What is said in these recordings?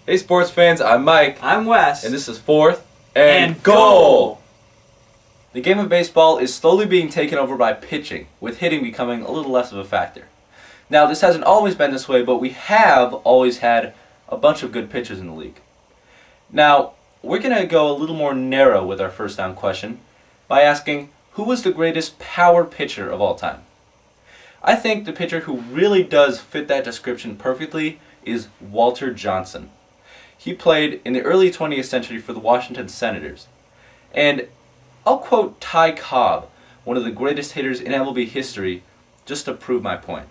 Hey sports fans, I'm Mike. I'm Wes. And this is Fourth and Goal! The game of baseball is slowly being taken over by pitching, with hitting becoming a little less of a factor. Now, this hasn't always been this way, but we have always had a bunch of good pitchers in the league. Now, we're going to go a little more narrow with our first down question by asking, who was the greatest power pitcher of all time? I think the pitcher who really does fit that description perfectly is Walter Johnson. He played in the early 20th century for the Washington Senators. And I'll quote Ty Cobb, one of the greatest hitters in MLB history, just to prove my point.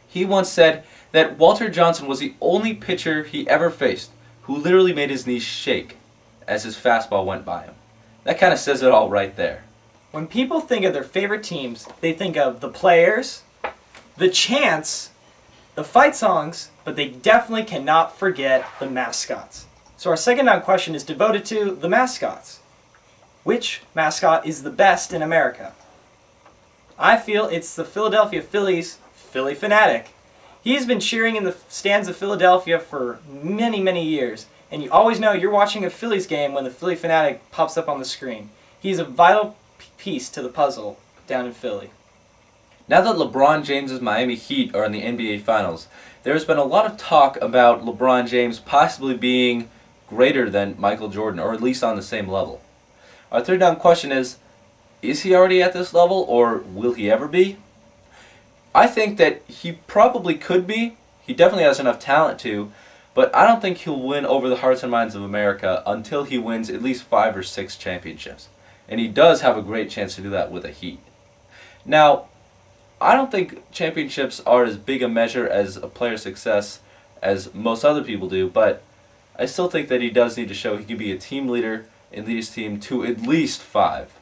He once said that Walter Johnson was the only pitcher he ever faced who literally made his knees shake as his fastball went by him. That kind of says it all right there. When people think of their favorite teams, they think of the players, the chants, the fight songs, but they definitely cannot forget the mascots. So our second down question is devoted to the mascots. Which mascot is the best in America? I feel it's the Philadelphia Phillies' Phillie Phanatic. He's been cheering in the stands of Philadelphia for many, many years, and you always know you're watching a Phillies game when the Phillie Phanatic pops up on the screen. He's a vital piece to the puzzle down in Philly. Now that LeBron James' Miami Heat are in the NBA Finals, there has been a lot of talk about LeBron James possibly being greater than Michael Jordan, or at least on the same level. Our third down question is he already at this level, or will he ever be? I think that he probably could be. He definitely has enough talent to, but I don't think he'll win over the hearts and minds of America until he wins at least 5 or 6 championships. And he does have a great chance to do that with the Heat. Now, I don't think championships are as big a measure as a player's success as most other people do, but I still think that he does need to show he can be a team leader and lead his team to at least 5.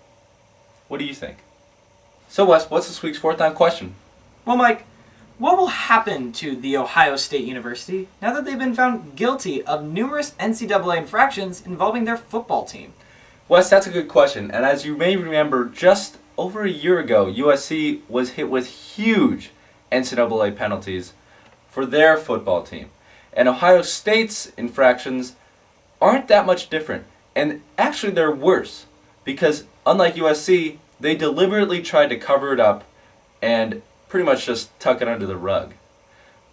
What do you think? So Wes, what's this week's fourth down question? Well, Mike, what will happen to The Ohio State University now that they've been found guilty of numerous NCAA infractions involving their football team? Wes, that's a good question, and as you may remember, just over a year ago, USC was hit with huge NCAA penalties for their football team. And Ohio State's infractions aren't that much different, and actually they're worse, because unlike USC, they deliberately tried to cover it up and pretty much just tuck it under the rug.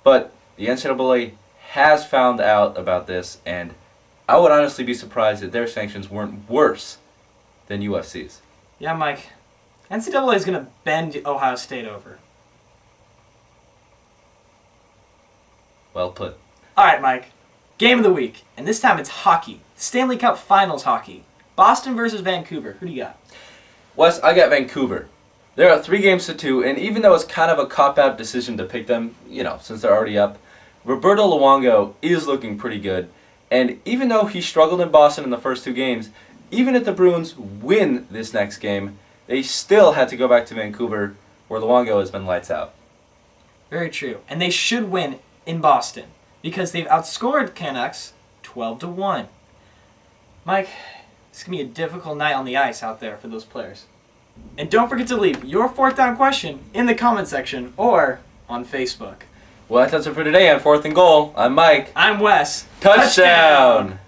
But the NCAA has found out about this, and I would honestly be surprised that their sanctions weren't worse than USC's. Yeah, Mike. NCAA is going to bend Ohio State over. Well put. All right, Mike. Game of the week. And this time it's hockey. Stanley Cup Finals hockey. Boston versus Vancouver. Who do you got? Wes, I got Vancouver. There are 3-2, and even though it's kind of a cop-out decision to pick them, since they're already up, Roberto Luongo is looking pretty good. And even though he struggled in Boston in the first 2 games, even if the Bruins win this next game, they still had to go back to Vancouver, where Luongo has been lights out. Very true. And they should win in Boston, because they've outscored Canucks 12-1. Mike, it's going to be a difficult night on the ice out there for those players. And don't forget to leave your fourth down question in the comment section or on Facebook. Well, that's it for today on Fourth and Goal. I'm Mike. I'm Wes. Touchdown!